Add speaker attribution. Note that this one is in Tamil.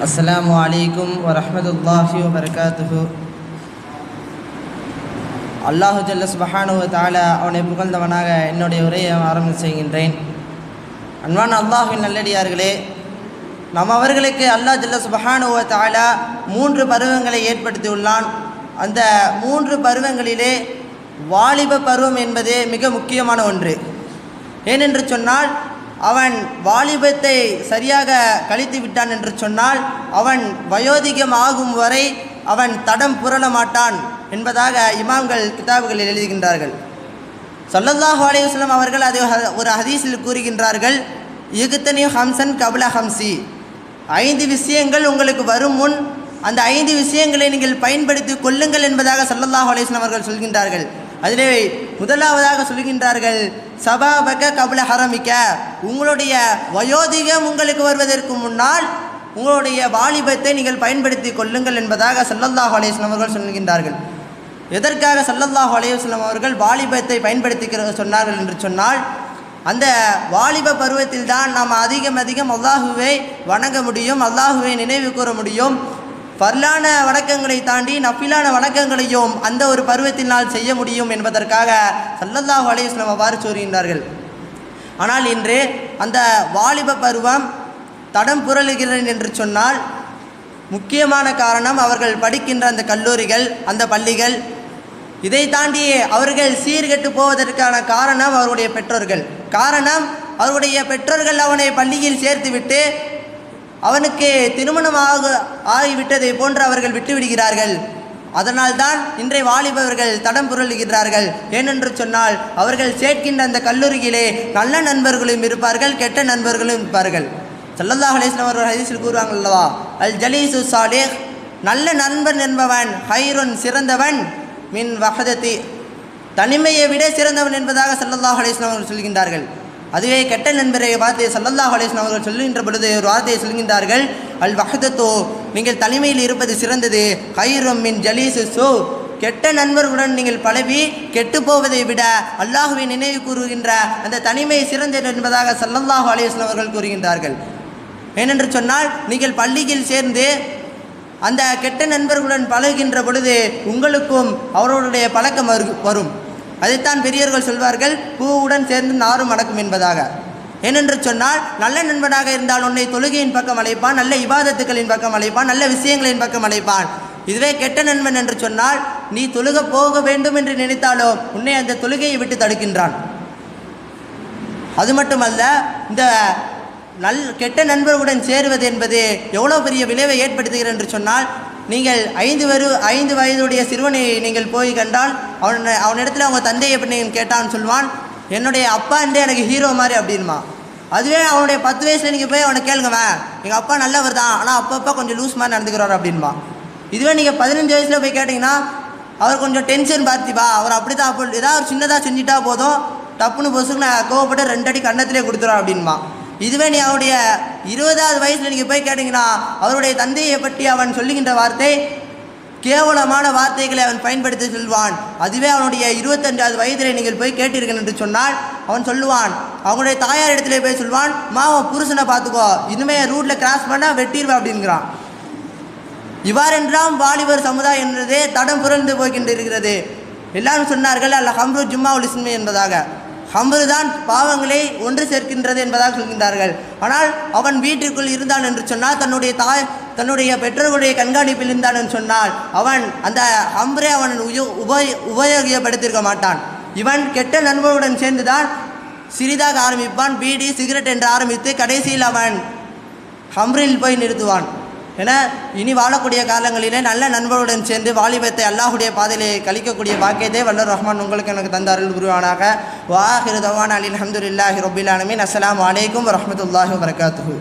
Speaker 1: அஸ்ஸலாமு அலைக்கும் வரஹ்மத்துல்லாஹி வபரகாத்துஹு. அல்லாஹு ஜல்ல சுப்ஹானஹு வ தஆலா அவனை புகழ்ந்தவனாக என்னுடைய உரையை ஆரம்பம் செய்கின்றேன். அன்பான அல்லாஹ்வின் நல்லடியார்களே, நம் அவர்களுக்கு அல்லாஹ் ஜல்ல சுப்ஹானஹு வ தஆலா 3 பருவங்களை ஏற்படுத்தியுள்ளான். அந்த 3 பருவங்களிலே வாலிப பருவம் என்பது மிக முக்கியமான ஒன்று. ஏனென்று சொன்னால், அவன் வாலிபத்தை சரியாக கழித்து விட்டான் என்று சொன்னால் அவன் வயோதிகம் ஆகும் வரை அவன் தடம் புரள மாட்டான் என்பதாக இமாம்கள் கிதாபுகளில் எழுதுகின்றார்கள். ஸல்லல்லாஹு அலைஹி வஸல்லம் அவர்கள் அதை ஒரு ஹதீஸில் கூறுகின்றார்கள், இக்தனி ஹம்சன் கப்ல ஹம்சி, 5 விஷயங்கள் உங்களுக்கு வரும் முன் அந்த 5 விஷயங்களை நீங்கள் பயன்படுத்தி கொள்ளுங்கள் என்பதாக ஸல்லல்லாஹு அலைஹி வஸல்லம் அவர்கள் சொல்கின்றார்கள். அதிலே முதலாவதாக சொல்கின்றார்கள், சபாபக கப்ல ஹரமிக்க, உங்களுடைய வயோதிகம் உங்களுக்கு வருவதற்கு முன்னால் உங்களுடைய வாலிபத்தை நீங்கள் பயன்படுத்தி கொள்ளுங்கள் என்பதாக ஸல்லல்லாஹு அலைஹி வஸல்லம் அவர்கள் சொல்கின்றார்கள். எதற்காக ஸல்லல்லாஹு அலைஹி வஸல்லம் அவர்கள் வாலிபத்தை பயன்படுத்தி சொன்னார்கள் என்று சொன்னால், அந்த வாலிப பருவத்தில் தான் நாம் அதிகம் அல்லாஹுவை வணங்க முடியும், அல்லாஹுவை நினைவு கூற முடியும். ஃபர்லான வணக்கங்களை தாண்டி நஃபிலான வணக்கங்களையும் அந்த ஒரு பருவத்தினால் செய்ய முடியும் என்பதற்காக ஸல்லல்லாஹு அலைஹி வஸல்லம் அவ்வாறு கூறுகின்றார்கள். ஆனால் இன்று அந்த வாலிப பருவம் தடம் புரளுகிறேன் என்று சொன்னால் முக்கியமான காரணம் அவர்கள் படிக்கின்ற அந்த கல்லூரிகள், அந்த பள்ளிகள். இதை தாண்டி அவர்கள் சீர்கெட்டு போவதற்கான காரணம் அவருடைய பெற்றோர்கள். காரணம், அவருடைய பெற்றோர்கள் அவனை பள்ளியில் சேர்த்துவிட்டு அவனுக்கு திருமணமாக ஆகிவிட்டதை போன்று அவர்கள் விட்டுவிடுகிறார்கள். அதனால்தான் இன்றைய வாலிபவர்கள் தடம் புரளுகிறார்கள். ஏனென்று சொன்னால், அவர்கள் சேர்க்கின்ற அந்த கல்லூரியிலே நல்ல நண்பர்களும் இருப்பார்கள், கெட்ட நண்பர்களும் இருப்பார்கள். ஸல்லல்லாஹு அலைஹி வஸல்லம் அவர்கள் ஹதீஸில் கூறுவாங்க அல்லவா, அல் ஜலீசு சாலிஹ், நல்ல நண்பன் என்பவன் ஹைருன் சிறந்தவன், மின் வஹதத்தி, தனிமையை விட சிறந்தவன் என்பதாக ஸல்லல்லாஹு அலைஹி வஸல்லம் அவர்கள் சொல்கின்றார்கள். அதுவே கெட்ட நண்பரை வார்த்தையை ஸல்லல்லாஹு அலைஹி வஸல்லம் அவர்கள் சொல்கின்ற பொழுது ஒரு வார்த்தையை சொல்கின்றார்கள், அல் வஹதத்தோ, நீங்கள் தனிமையில் இருப்பது சிறந்தது, ஹைரும் மின் ஜலீசு சூ, கெட்ட நண்பர்களுடன் நீங்கள் பழவி கெட்டு போவதை விட அல்லாஹுவை நினைவு கூறுகின்ற அந்த தனிமை சிறந்தது என்பதாக ஸல்லல்லாஹு அலைஹி வஸல்லம் அவர்கள் கூறுகின்றார்கள். ஏனென்று சொன்னால், நீங்கள் பள்ளியில் சேர்ந்து அந்த கெட்ட நண்பர்களுடன் பழகுகின்ற பொழுது உங்களுக்கும் அவர்களுடைய பழக்கம் வரும். அதைத்தான் பெரியவர்கள் சொல்வார்கள், பூவுடன் சேர்ந்து நாரும் மணக்கும் என்பதாக. ஏனென்று சொன்னால், நல்ல நண்பனாக இருந்தால் உன்னை தொழுகையின் பக்கம் அழைப்பான், நல்ல இபாதத்துக்களின் பக்கம் அழைப்பான், நல்ல விஷயங்களின் பக்கம் அழைப்பான். இதுவே கெட்ட நண்பன் என்று சொன்னால், நீ தொழுக போக வேண்டும் என்று நினைத்தாலோ உன்னை அந்த தொழுகையை விட்டு தடுக்கின்றான். அது மட்டுமல்ல, இந்த கெட்ட நண்பர்களுடன் சேருவது என்பது எவ்வளோ பெரிய விளைவை ஏற்படுத்துகிறது என்று சொன்னால், நீங்கள் 5 வயதுடைய சிறுவனை நீங்கள் போய் கண்டால் அவனிடத்தில் அவங்க தந்தையை பற்றி நீங்கள் கேட்டான்னு சொல்லுவான், என்னுடைய அப்பா என்றே எனக்கு ஹீரோ மாதிரி அப்படின்மா. அதுவே அவனுடைய 10 வயசில் நீங்கள் போய் அவனை கேளுங்கவேன், எங்கள் அப்பா நல்லவர் தான், ஆனால் அப்பப்போ கொஞ்சம் லூஸ் மாதிரி நடந்துக்கிறார் அப்படின்பா. இதுவே நீங்கள் 15 வயசில் போய் கேட்டிங்கன்னா, அவர் கொஞ்சம் டென்ஷன் பார்த்திப்பா, அவர் அப்படி தான், அப்போ ஏதாவது ஒரு சின்னதாக செஞ்சுட்டா போதும், டப்புன்னு பொசுக்கு நான் கோவப்பட்டு 2 அடி கன்னத்திலே கொடுத்துருவான் அப்படின்பா. இதுவே நீ அவருடைய 20வது வயசில் நீங்கள் போய் கேட்டிங்கன்னா, அவருடைய தந்தையை பற்றி அவன் சொல்லுகின்ற வார்த்தை கேவலமான வார்த்தைகளை அவன் பயன்படுத்தி சொல்வான். அதுவே அவனுடைய 25வது வயதில் நீங்கள் போய் கேட்டீர்கள் என்று சொன்னால் அவன் சொல்லுவான், அவனுடைய தாயார் இடத்துல போய் சொல்வான், மாவன் புருஷனை பார்த்துக்கோ, இனிமேல் ரூட்டில் கிராஸ் பண்ணால் வெட்டிடுவேன் அப்படிங்கிறான். இவ்வாறென்றாம் வாலிபர் சமுதாயம் என்றதே தடம் புரண்டு போய்கின்றிருக்கிறது. எல்லாரும் சொன்னார்கள், அல்ல ஹம்ரு ஜும்மா உல் இஸ்மி என்பதாக. ஹம்ரு தான் பாவங்களை ஒன்று சேர்க்கின்றது என்பதாக சொல்கின்றார்கள். ஆனால் அவன் வீட்டிற்குள் இருந்தான் என்று சொன்னால், தன்னுடைய பெற்றோர்களுடைய கண்காணிப்பில் இருந்தான் என்று சொன்னால் அவன் அந்த ஹம்ரை அவன் உபயோகப்படுத்தியிருக்க மாட்டான். இவன் கெட்ட நண்பர்களுடன் சேர்ந்துதான் சிறிதாக ஆரம்பிப்பான், பீடி சிகரெட் என்று ஆரம்பித்து கடைசியில் அவன் ஹம்ரில் போய் நிறுத்துவான். என இனி வாழக்கூடிய காலங்களிலே நல்ல நண்பர்களுடன் சேர்ந்து வாலிபத்தை அல்லாஹுடைய பாதையிலே கழிக்கக்கூடிய பாக்கியத்தை வல்லர் ரஹ்மான் உங்களுக்கு எனக்கு தந்த அருள் புரிவானாக. வஆஹிரு தவானா அல்ஹம்துலில்லாஹி ரப்பில் ஆலமீன். அஸ்ஸலாமு அலைக்கும் வரஹ்மத்துல்லாஹி வபரகாத்துஹு.